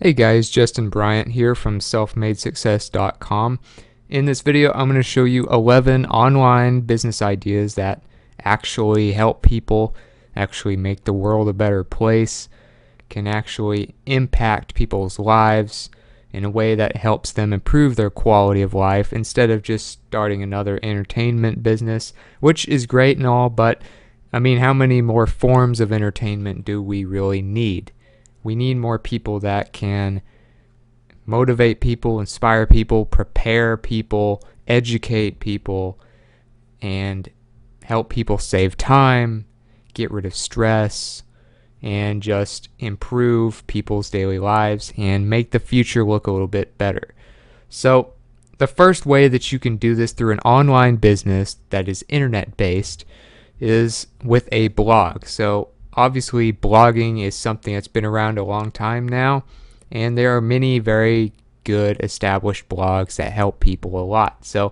Hey guys, Justin Bryant here from selfmadesuccess.com. In this video, I'm going to show you 11 online business ideas that actually help people, actually make the world a better place, can actually impact people's lives in a way that helps them improve their quality of life instead of just starting another entertainment business, which is great and all, but I mean, how many more forms of entertainment do we really need? We need more people that can motivate people, inspire people, prepare people, educate people, and help people save time, get rid of stress, and just improve people's daily lives and make the future look a little bit better. So, the first way that you can do this through an online business that is internet based is with a blog. So, obviously, blogging is something that's been around a long time now, and there are many very good established blogs that help people a lot. So,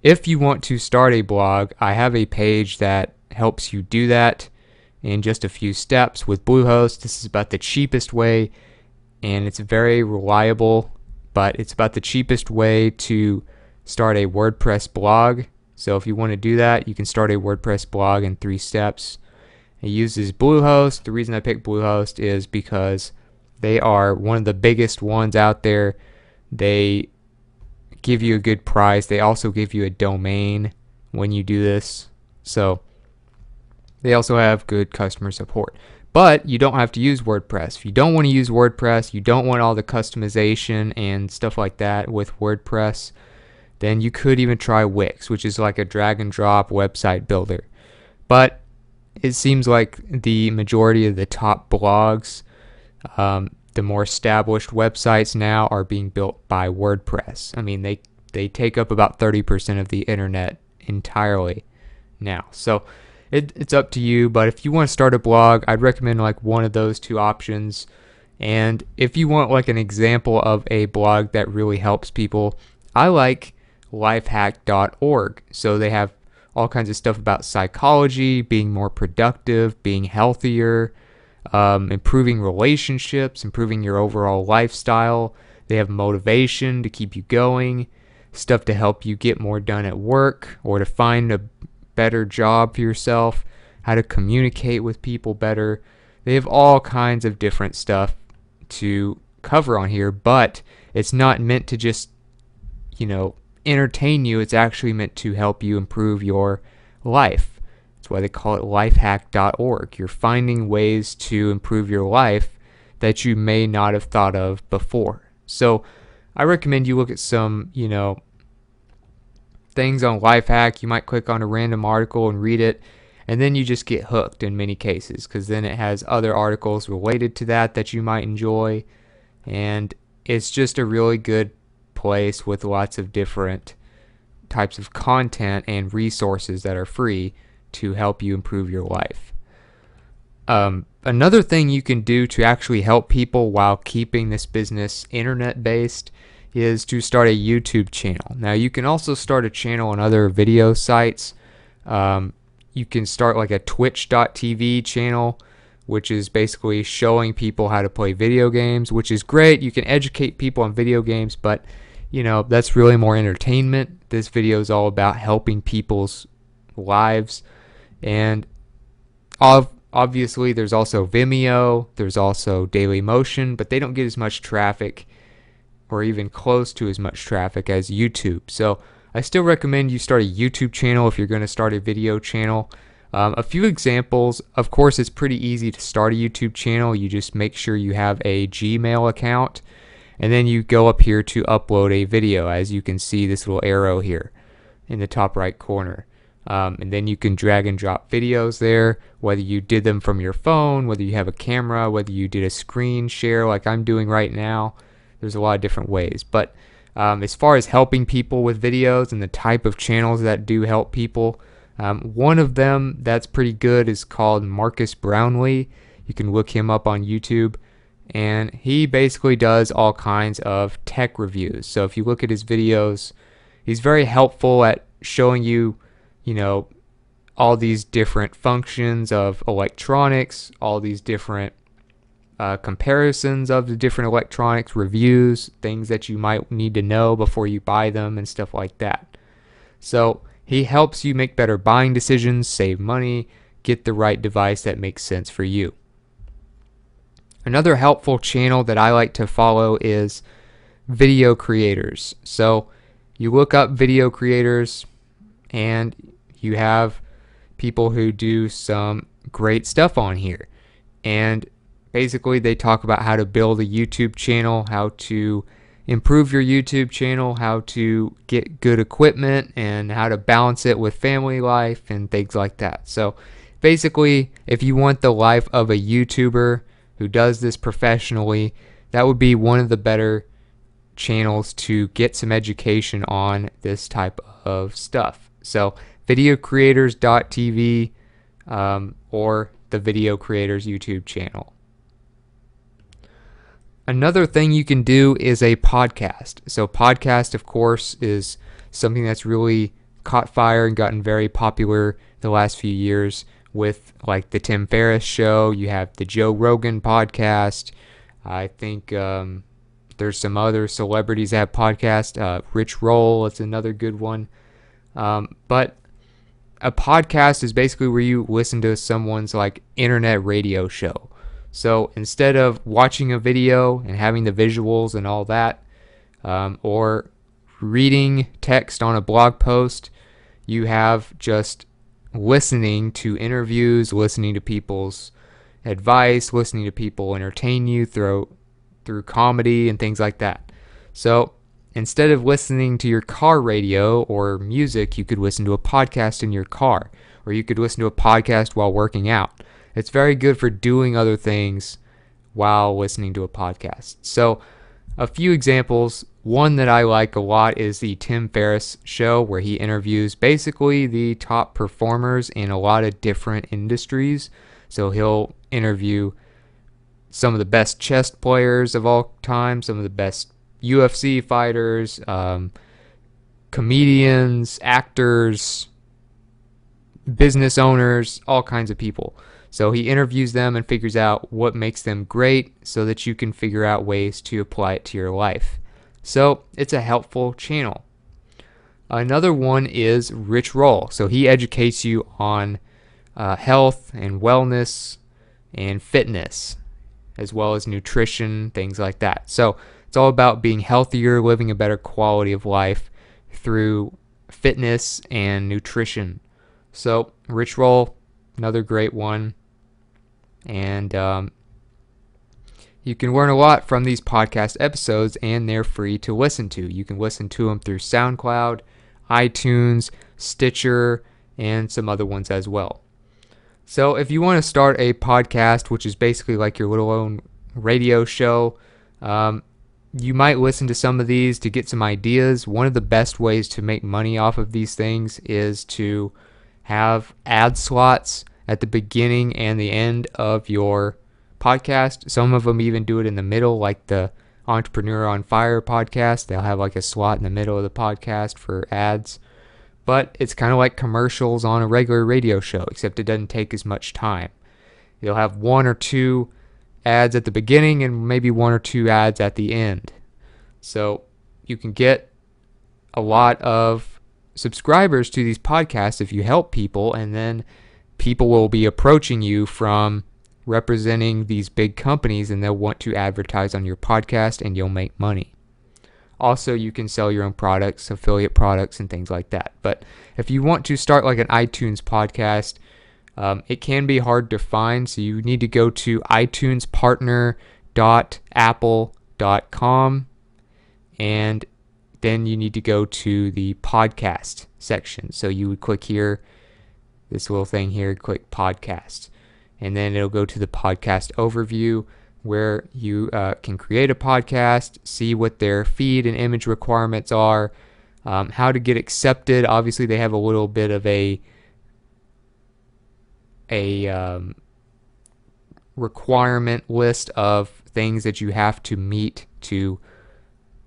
if you want to start a blog, I have a page that helps you do that in just a few steps with Bluehost. This is about the cheapest way, and it's very reliable, but it's about the cheapest way to start a WordPress blog. So if you want to do that, you can start a WordPress blog in 3 steps. It uses Bluehost. The reason I picked Bluehost is because they are one of the biggest ones out there. They give you a good price. They also give you a domain when you do this. So they also have good customer support. But you don't have to use WordPress. If you don't want to use WordPress, you don't want all the customization and stuff like that with WordPress, then you could even try Wix, which is like a drag and drop website builder. But it seems like the majority of the top blogs, the more established websites now are being built by WordPress. I mean, they take up about 30% of the internet entirely now. So it's up to you, but if you want to start a blog, I'd recommend like one of those two options. And if you want like an example of a blog that really helps people, I like lifehack.org. So they have all kinds of stuff about psychology, being more productive, being healthier, improving relationships, improving your overall lifestyle. They have motivation to keep you going, stuff to help you get more done at work or to find a better job for yourself, how to communicate with people better. They have all kinds of different stuff to cover on here, but it's not meant to just, entertain you. It's actually meant to help you improve your life. That's why they call it lifehack.org. You're finding ways to improve your life that you may not have thought of before. So I recommend you look at some, things on Lifehack. You might click on a random article and read it, and then you just get hooked in many cases, because then it has other articles related to that you might enjoy, and it's just a really good place with lots of different types of content and resources that are free to help you improve your life. Another thing you can do to actually help people while keeping this business internet based is to start a YouTube channel. Now you can also start a channel on other video sites. You can start like a twitch.tv channel, which is basically showing people how to play video games, which is great. You can educate people on video games, but that's really more entertainment. This video is all about helping people's lives. And obviously there's also Vimeo, there's also Dailymotion, but they don't get as much traffic or even close to as much traffic as YouTube. So I still recommend you start a YouTube channel if you're going to start a video channel. A few examples. Of course, it's pretty easy to start a YouTube channel. You just make sure you have a Gmail account, and then you go up here to upload a video, as you can see this little arrow here in the top right corner. And then you can drag and drop videos there, whether you did them from your phone, whether you have a camera, whether you did a screen share like I'm doing right now. There's a lot of different ways. But as far as helping people with videos and the type of channels that do help people, one of them that's pretty good is called Marcus Brownlee. You can look him up on YouTube. And he basically does all kinds of tech reviews. So if you look at his videos, he's very helpful at showing you, all these different functions of electronics, all these different comparisons of the different electronics, reviews, things that you might need to know before you buy them, and stuff like that. So he helps you make better buying decisions, save money, get the right device that makes sense for you. Another helpful channel that I like to follow is video creators. So you look up video creators and you have people who do some great stuff on here. And basically they talk about how to build a YouTube channel, how to improve your YouTube channel, how to get good equipment, and how to balance it with family life and things like that. So basically, if you want the life of a YouTuber who does this professionally, that would be one of the better channels to get some education on this type of stuff. So videocreators.tv or the Video Creators YouTube channel. Another thing you can do is a podcast. So podcast, of course, is something that's really caught fire and gotten very popular the last few years with like the Tim Ferriss show. You have the Joe Rogan podcast. I think there's some other celebrities that have podcasts. Rich Roll, it's another good one. But a podcast is basically where you listen to someone's like internet radio show. So instead of watching a video and having the visuals and all that, or reading text on a blog post, you have just listening to interviews, listening to people's advice, listening to people entertain you through comedy and things like that. So instead of listening to your car radio or music, you could listen to a podcast in your car, or you could listen to a podcast while working out. It's very good for doing other things while listening to a podcast. So a few examples. One that I like a lot is the Tim Ferriss show, where he interviews basically the top performers in a lot of different industries. So he'll interview some of the best chess players of all time, some of the best UFC fighters, comedians, actors, business owners, all kinds of people. So he interviews them and figures out what makes them great so that you can figure out ways to apply it to your life. So it's a helpful channel. Another one is Rich Roll. So he educates you on health and wellness and fitness, as well as nutrition, things like that. So it's all about being healthier, living a better quality of life through fitness and nutrition. So Rich Roll, another great one. And you can learn a lot from these podcast episodes, and they're free to listen to. You can listen to them through SoundCloud, iTunes, Stitcher, and some other ones as well. So if you want to start a podcast, which is basically like your little own radio show, you might listen to some of these to get some ideas. One of the best ways to make money off of these things is to have ad slots at the beginning and the end of your podcast. Some of them even do it in the middle, like the Entrepreneur on Fire podcast. They'll have like a slot in the middle of the podcast for ads. But it's kind of like commercials on a regular radio show, except it doesn't take as much time. You'll have one or two ads at the beginning and maybe one or two ads at the end. So you can get a lot of subscribers to these podcasts if you help people, and then people will be approaching you from representing these big companies, and they'll want to advertise on your podcast, and you'll make money. Also, you can sell your own products, affiliate products, and things like that. But if you want to start like an iTunes podcast, it can be hard to find, so you need to go to itunespartner.apple.com, and then you need to go to the podcast section. So you would click here, this little thing here, click podcast, and then it'll go to the podcast overview, where you can create a podcast, see what their feed and image requirements are, how to get accepted. Obviously, they have a little bit of a requirement list of things that you have to meet to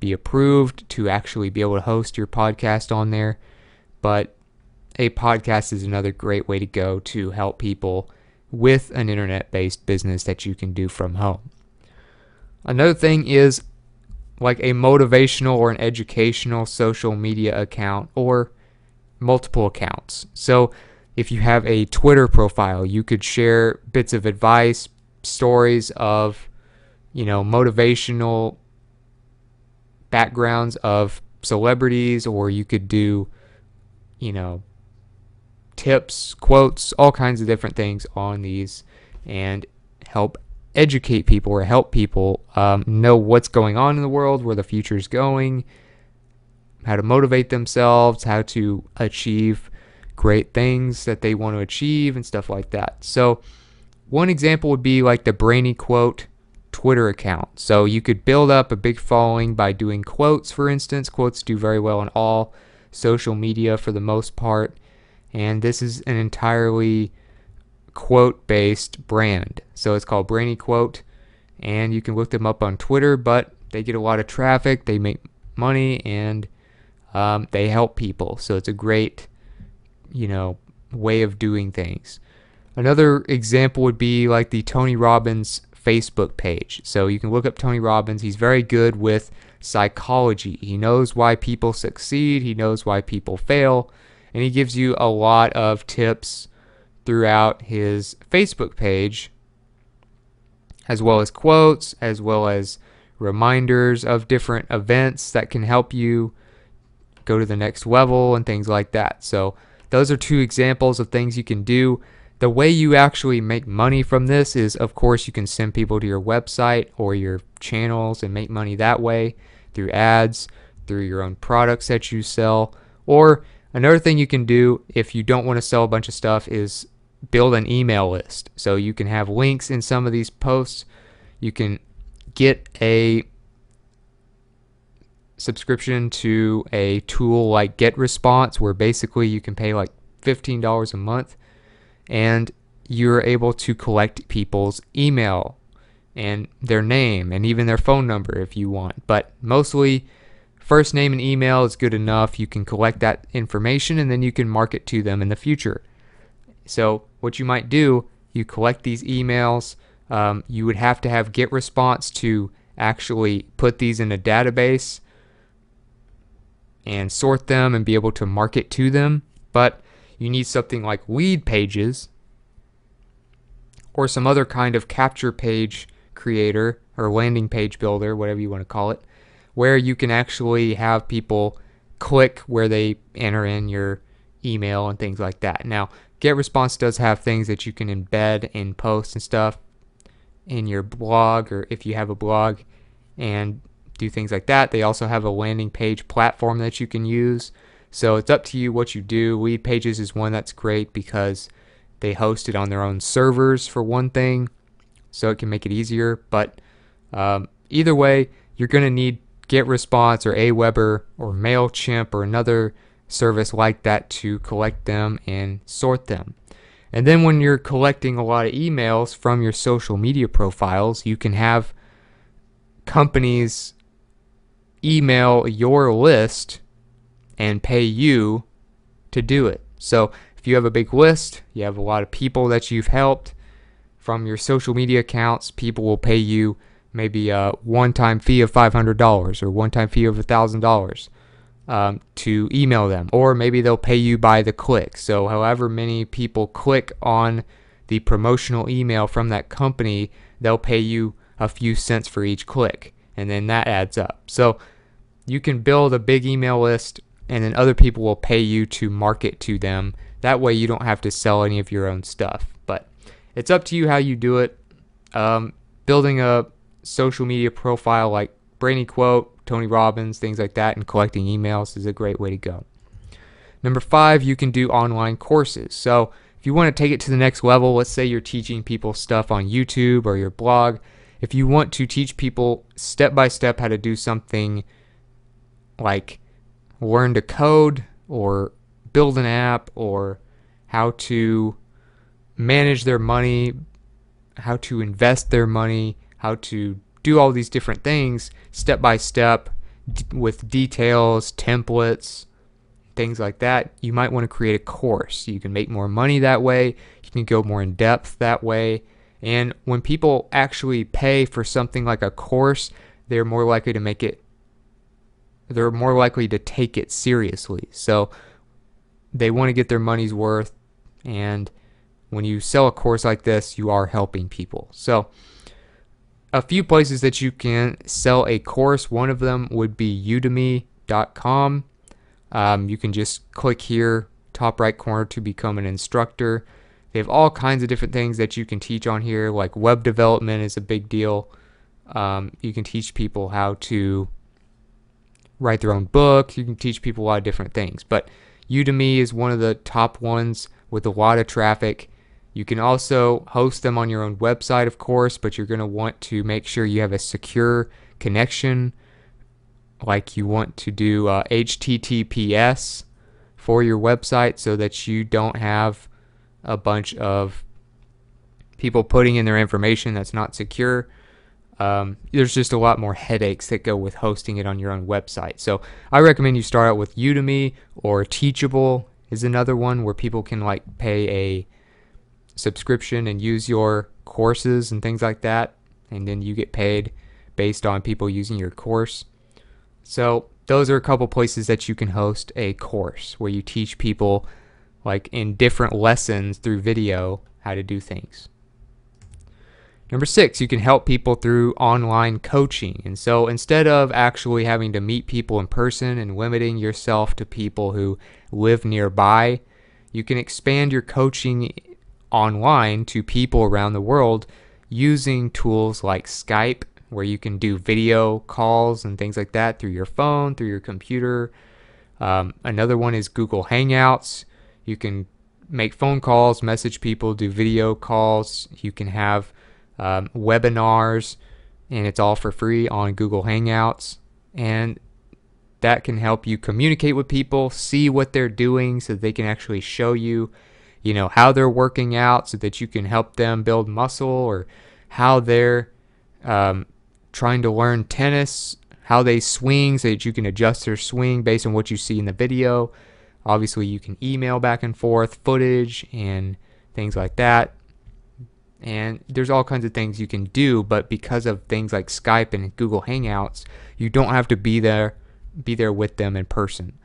be approved to actually be able to host your podcast on there. But a podcast is another great way to go to help people with an internet-based business that you can do from home. Another thing is like a motivational or an educational social media account or multiple accounts. So if you have a Twitter profile, you could share bits of advice, stories of, motivational backgrounds of celebrities, or you could do, you know, tips, quotes, all kinds of different things on these and help educate people or help people know what's going on in the world, where the future is going, how to motivate themselves, how to achieve great things that they want to achieve and stuff like that. So one example would be like the Brainy Quote Twitter account. So you could build up a big following by doing quotes, for instance. Quotes do very well on all social media for the most part. And this is an entirely quote-based brand. So it's called Brainy Quote. And you can look them up on Twitter, but they get a lot of traffic. They make money and they help people. So it's a great, way of doing things. Another example would be like the Tony Robbins Facebook page. So you can look up Tony Robbins. He's very good with psychology. He knows why people succeed. He knows why people fail. And he gives you a lot of tips throughout his Facebook page, as well as quotes, as well as reminders of different events that can help you go to the next level and things like that. So those are two examples of things you can do. The way you actually make money from this is, of course, you can send people to your website or your channels and make money that way through ads, through your own products that you sell. Or another thing you can do if you don't want to sell a bunch of stuff is build an email list. So you can have links in some of these posts. You can get a subscription to a tool like GetResponse, where basically you can pay like $15 a month and you're able to collect people's email and their name and even their phone number if you want. But mostly first name and email is good enough. You can collect that information and then you can market to them in the future. So what you might do, you collect these emails. You would have to have GetResponse to actually put these in a database and sort them and be able to market to them. But you need something like lead pages or some other kind of capture page creator or landing page builder, whatever you want to call it, where you can actually have people click where they enter in your email and things like that. Now, GetResponse does have things that you can embed in posts and stuff in your blog, or if you have a blog, and do things like that. They also have a landing page platform that you can use. So it's up to you what you do. Lead Pages is one that's great because they host it on their own servers for one thing, so it can make it easier. But either way, you're going to need GetResponse or Aweber or MailChimp or another service like that to collect them and sort them. And then when you're collecting a lot of emails from your social media profiles, you can have companies email your list and pay you to do it. So if you have a big list, you have a lot of people that you've helped from your social media accounts, people will pay you maybe a one-time fee of $500 or one-time fee of $1,000 to email them. Or maybe they'll pay you by the click. So however many people click on the promotional email from that company, they'll pay you a few cents for each click. And then that adds up. So you can build a big email list and then other people will pay you to market to them. That way you don't have to sell any of your own stuff. But it's up to you how you do it. Building a social media profile like Brainy Quote, Tony Robbins, things like that, and collecting emails is a great way to go. Number 5, you can do online courses. So if you want to take it to the next level, let's say you're teaching people stuff on YouTube or your blog. If you want to teach people step by step how to do something like learn to code or build an app or how to manage their money, how to invest their money, how to do all these different things step by step with details, templates, things like that, you might want to create a course. You can make more money that way. You can go more in depth that way. And when people actually pay for something like a course, they're more likely to take it seriously. So they want to get their money's worth, and when you sell a course like this, you are helping people. So a few places that you can sell a course, one of them would be udemy.com. You can just click here, top right corner, to become an instructor. They have all kinds of different things that you can teach on here, like web development is a big deal. You can teach people how to write their own book. You can teach people a lot of different things. But Udemy is one of the top ones with a lot of traffic. You can also host them on your own website, of course, but you're going to want to make sure you have a secure connection. Like you want to do HTTPS for your website so that you don't have a bunch of people putting in their information that's not secure. There's just a lot more headaches that go with hosting it on your own website. So I recommend you start out with Udemy, or Teachable is another one where people can like pay a subscription and use your courses and things like that, and then you get paid based on people using your course. So those are a couple places that you can host a course where you teach people like in different lessons through video how to do things. Number 6, you can help people through online coaching. And so instead of actually having to meet people in person and limiting yourself to people who live nearby, you can expand your coaching online to people around the world using tools like Skype, where you can do video calls and things like that through your phone, through your computer. Another one is Google Hangouts. You can make phone calls, message people, do video calls. You can have webinars, and it's all for free on Google Hangouts. And that can help you communicate with people, see what they're doing so that they can actually show you, how they're working out so that you can help them build muscle, or how they're trying to learn tennis, how they swing so that you can adjust their swing based on what you see in the video. Obviously, you can email back and forth footage and things like that. And there's all kinds of things you can do, but because of things like Skype and Google Hangouts, you don't have to be there with them in person.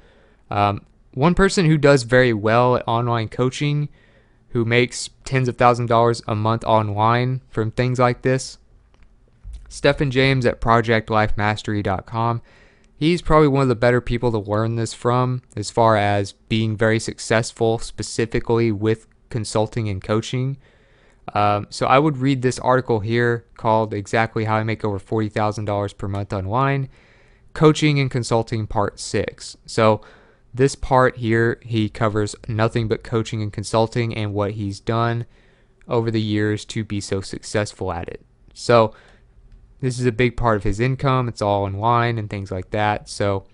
One person who does very well at online coaching, who makes tens of thousands of dollars a month online from things like this, Stephen James at projectlifemastery.com. He's probably one of the better people to learn this from as far as being very successful specifically with consulting and coaching. So I would read this article here called Exactly How I Make Over $40,000 per Month Online, Coaching and Consulting Part 6. So this part here, he covers nothing but coaching and consulting and what he's done over the years to be so successful at it. So this is a big part of his income. It's all online and things like that. So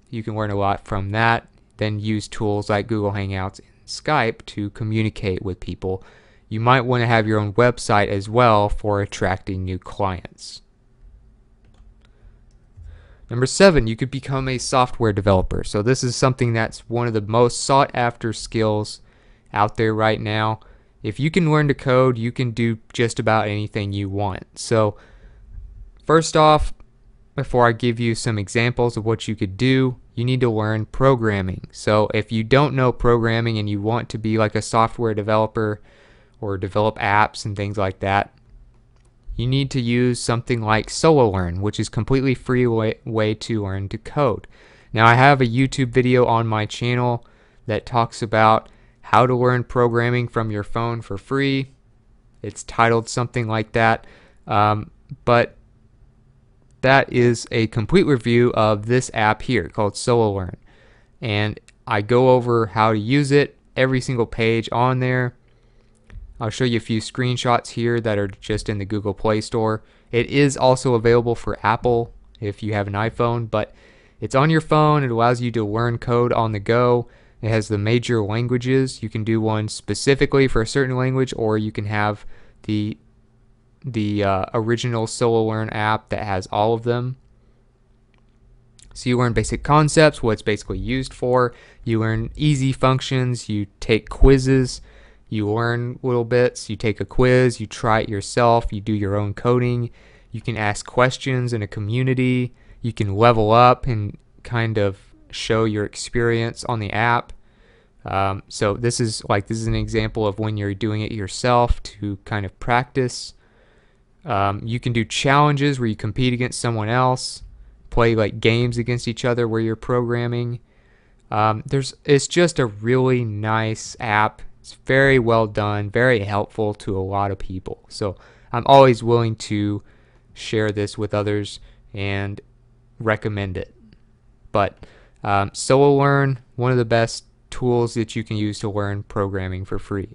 you can learn a lot from that. Then use tools like Google Hangouts and Skype to communicate with people. You might want to have your own website as well for attracting new clients. Number 7, you could become a software developer. So this is something that's one of the most sought after skills out there right now. If you can learn to code, you can do just about anything you want. So first off, before I give you some examples of what you could do, you need to learn programming. So if you don't know programming and you want to be like a software developer or develop apps and things like that, you need to use something like SoloLearn, which is completely free way to learn to code. Now I have a YouTube video on my channel that talks about how to learn programming from your phone for free. It's titled something like that, but that is a complete review of this app here called SoloLearn, and I go over how to use it, every single page on there. I'll show you a few screenshots here that are just in the Google Play Store. It is also available for Apple if you have an iPhone, but it's on your phone. It allows you to learn code on the go. It has the major languages. You can do one specifically for a certain language, or you can have the original SoloLearn app that has all of them. So you learn basic concepts, what it's basically used for. You learn easy functions. You take quizzes. You learn little bits, you take a quiz, you try it yourself, you do your own coding, you can ask questions in a community, you can level up and kind of show your experience on the app. So this is an example of when you're doing it yourself to kind of practice. You can do challenges where you compete against someone else, play like games against each other where you're programming. It's just a really nice app. It's very well done, very helpful to a lot of people. So I'm always willing to share this with others and recommend it. But Solo Learn, one of the best tools that you can use to learn programming for free.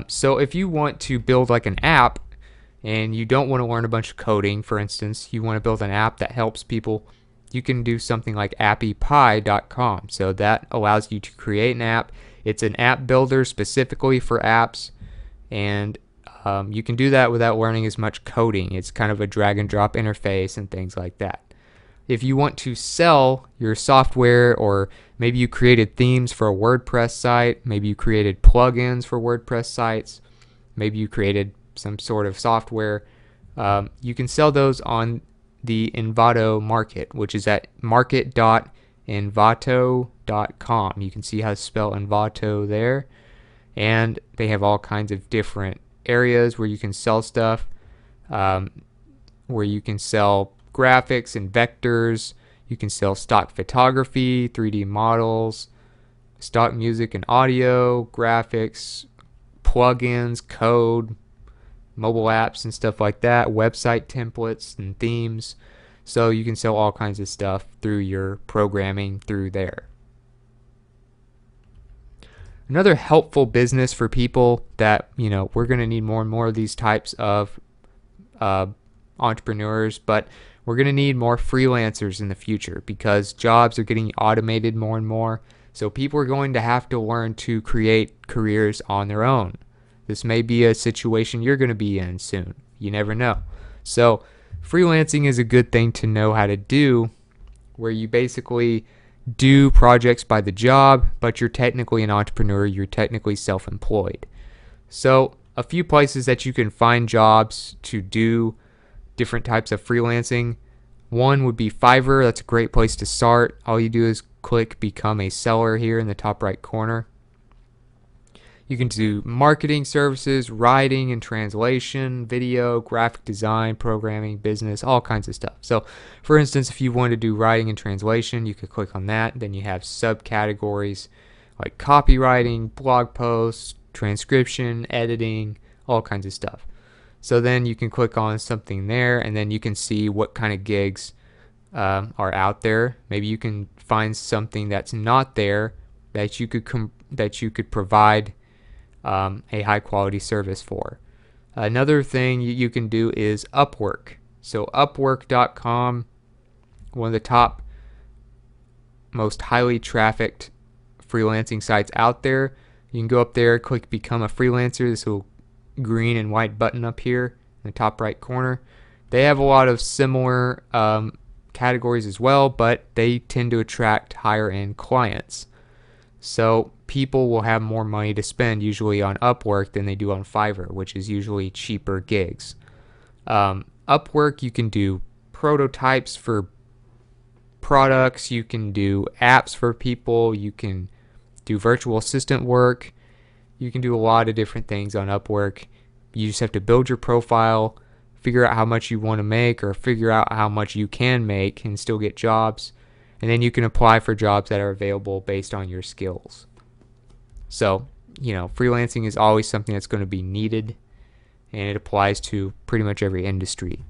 So if you want to build like an app and you don't want to learn a bunch of coding, for instance, you want to build an app that helps people, you can do something like appypie.com. So that allows you to create an app. It's an app builder specifically for apps, and you can do that without learning as much coding. It's kind of a drag and drop interface and things like that. If you want to sell your software, or maybe you created themes for a WordPress site, maybe you created plugins for WordPress sites, maybe you created some sort of software, you can sell those on the Envato market, which is at market.envato.com. You can see how to spell Envato there, and they have all kinds of different areas where you can sell stuff, where you can sell graphics and vectors. You can sell stock photography, 3D models, stock music and audio, graphics, plugins, code, mobile apps and stuff like that, website templates and themes. So you can sell all kinds of stuff through your programming through there. Another helpful business for people that, we're going to need more and more of these types of entrepreneurs, but we're going to need more freelancers in the future because jobs are getting automated more and more. So people are going to have to learn to create careers on their own. This may be a situation you're going to be in soon. You never know. So freelancing is a good thing to know how to do, where you basically do projects by the job, but you're technically an entrepreneur. You're technically self-employed. So a few places that you can find jobs to do different types of freelancing. One would be Fiverr. That's a great place to start. All you do is click Become a Seller here in the top right corner. You can do marketing services, writing and translation, video, graphic design, programming, business, all kinds of stuff. So for instance, if you want to do writing and translation, you could click on that. Then you have subcategories like copywriting, blog posts, transcription, editing, all kinds of stuff. So then you can click on something there, and then you can see what kind of gigs are out there. Maybe you can find something that's not there that you could provide a high quality service for. Another thing you can do is Upwork. So Upwork.com, one of the top most highly trafficked freelancing sites out there. You can go up there, click Become a Freelancer. This will green and white button up here in the top right corner. They have a lot of similar categories as well, but they tend to attract higher end clients. So people will have more money to spend usually on Upwork than they do on Fiverr, which is usually cheaper gigs. Upwork, you can do prototypes for products, you can do apps for people, you can do virtual assistant work. You can do a lot of different things on Upwork. You just have to build your profile, figure out how much you want to make, or figure out how much you can make and still get jobs. And then you can apply for jobs that are available based on your skills. So, freelancing is always something that's going to be needed, and it applies to pretty much every industry.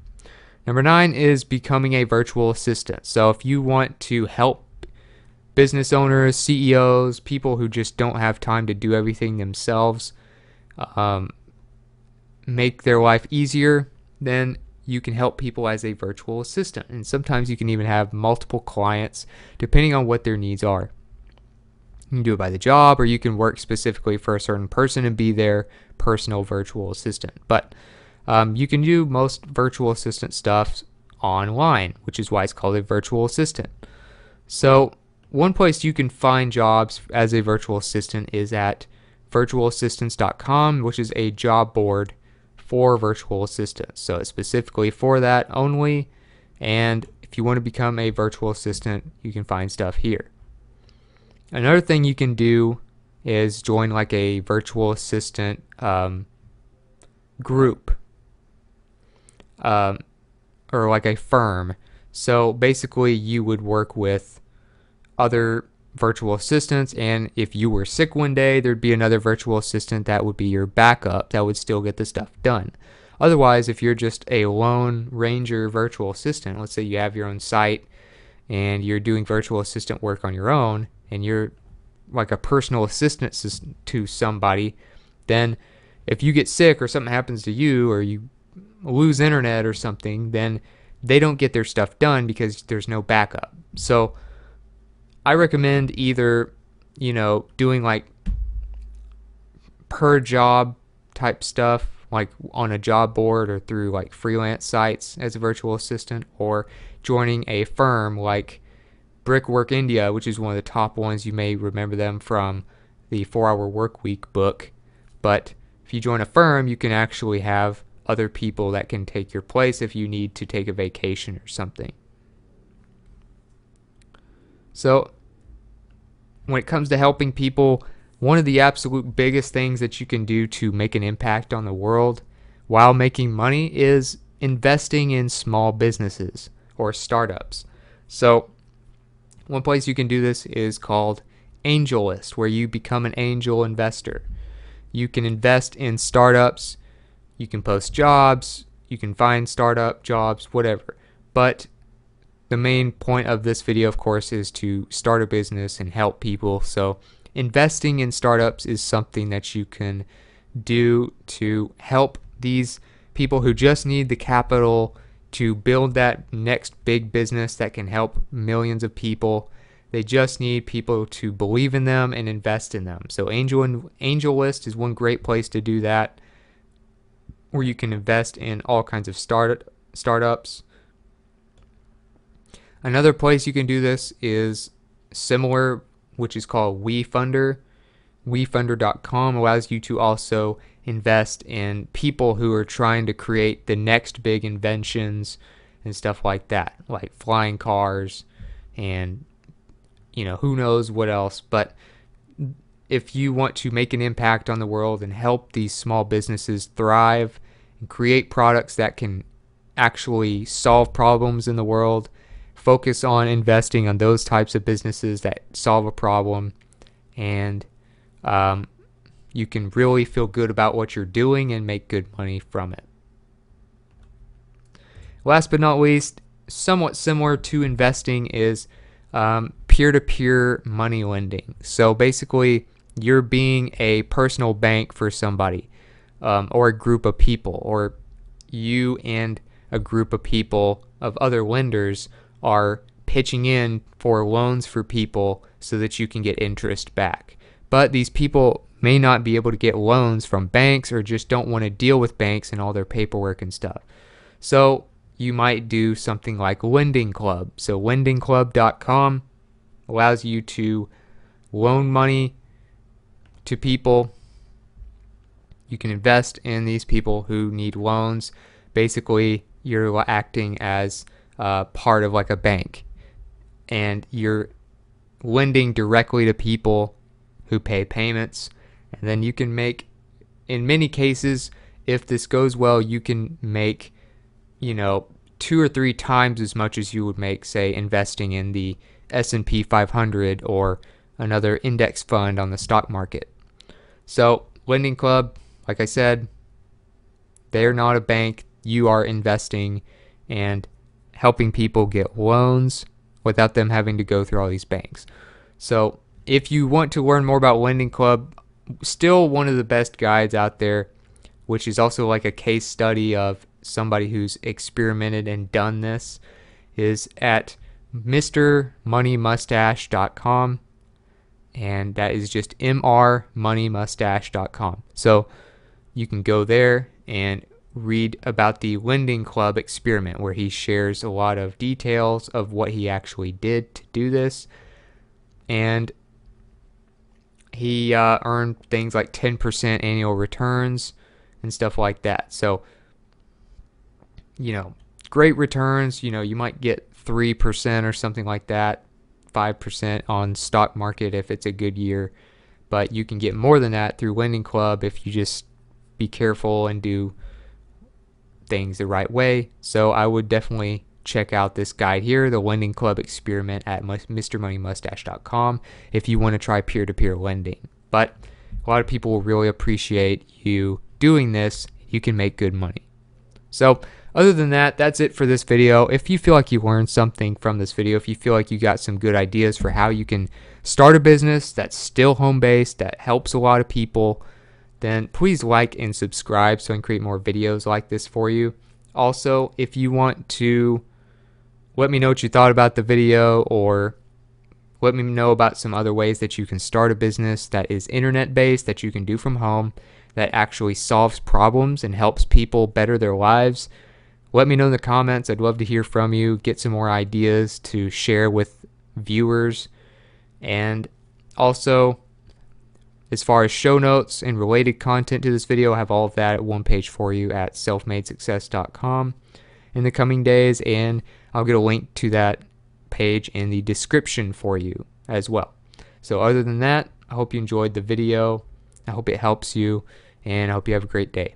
Number 9 is becoming a virtual assistant. So if you want to help business owners, CEOs, people who just don't have time to do everything themselves, make their life easier, then you can help people as a virtual assistant. And sometimes you can even have multiple clients depending on what their needs are. You can do it by the job, or you can work specifically for a certain person and be their personal virtual assistant. But you can do most virtual assistant stuff online, which is why it's called a virtual assistant. So one place you can find jobs as a virtual assistant is at virtualassistants.com, which is a job board for virtual assistants. So it's specifically for that only. And if you want to become a virtual assistant, you can find stuff here. Another thing you can do is join like a virtual assistant group or like a firm. So basically you would work with other virtual assistants, and if you were sick one day, there'd be another virtual assistant that would be your backup that would still get the stuff done. Otherwise, if you're just a lone ranger virtual assistant, let's say you have your own site and you're doing virtual assistant work on your own and you're like a personal assistant to somebody, then if you get sick or something happens to you or you lose internet or something, then they don't get their stuff done because there's no backup. So I recommend either, doing like per job type stuff, like on a job board or through like freelance sites as a virtual assistant, or joining a firm like Brickwork India, which is one of the top ones. You may remember them from the 4-Hour Work Week book. But if you join a firm, you can actually have other people that can take your place if you need to take a vacation or something. So when it comes to helping people, one of the absolute biggest things that you can do to make an impact on the world while making money is investing in small businesses or startups. So one place you can do this is called AngelList, where you become an angel investor. You can invest in startups, you can post jobs, you can find startup jobs, whatever. But the main point of this video, of course, is to start a business and help people. So investing in startups is something that you can do to help these people who just need the capital to build that next big business that can help millions of people. They just need people to believe in them and invest in them. So AngelList is one great place to do that, where you can invest in all kinds of startups. Another place you can do this is similar, which is called WeFunder. WeFunder.com allows you to also invest in people who are trying to create the next big inventions and stuff like that, like flying cars and who knows what else. But if you want to make an impact on the world and help these small businesses thrive and create products that can actually solve problems in the world, focus on investing on those types of businesses that solve a problem, and you can really feel good about what you're doing and make good money from it. Last but not least, somewhat similar to investing is peer-to-peer money lending. So basically, you're being a personal bank for somebody, or a group of people, or you and a group of people of other lenders are pitching in for loans for people so that you can get interest back. But these people may not be able to get loans from banks, or just don't want to deal with banks and all their paperwork and stuff. So you might do something like Lending Club. So lendingclub.com allows you to loan money to people. You can invest in these people who need loans. Basically, you're acting as part of like a bank, and you're lending directly to people who pay payments. And then you can make, in many cases, if this goes well, you can make 2 or 3 times as much as you would make, say, investing in the S&P 500 or another index fund on the stock market. So Lending Club, like I said, they're not a bank. You are investing and helping people get loans without them having to go through all these banks. So if you want to learn more about Lending Club, still one of the best guides out there, which is also like a case study of somebody who's experimented and done this, is at mrmoneymustache.com, and that is just mrmoneymustache.com. So you can go there and read about the Lending Club experiment, where he shares a lot of details of what he actually did to do this. And he earned things like 10% annual returns and stuff like that. So, great returns. You might get 3% or something like that, 5% on stock market if it's a good year. But you can get more than that through Lending Club if you just be careful and do things the right way. So I would definitely check out this guide here, the Lending Club Experiment at MrMoneyMustache.com if you want to try peer-to-peer lending. But a lot of people will really appreciate you doing this. You can make good money. So other than that, that's it for this video. If you feel like you learned something from this video, if you feel like you got some good ideas for how you can start a business that's still home-based, that helps a lot of people, then please like and subscribe so I can create more videos like this for you. Also, if you want to let me know what you thought about the video, or let me know about some other ways that you can start a business that is internet-based, that you can do from home, that actually solves problems and helps people better their lives, let me know in the comments. I'd love to hear from you, get some more ideas to share with viewers. And also, as far as show notes and related content to this video, I have all of that at one page for you at selfmadesuccess.com in the coming days, and I'll get a link to that page in the description for you as well. So other than that, I hope you enjoyed the video. I hope it helps you, and I hope you have a great day.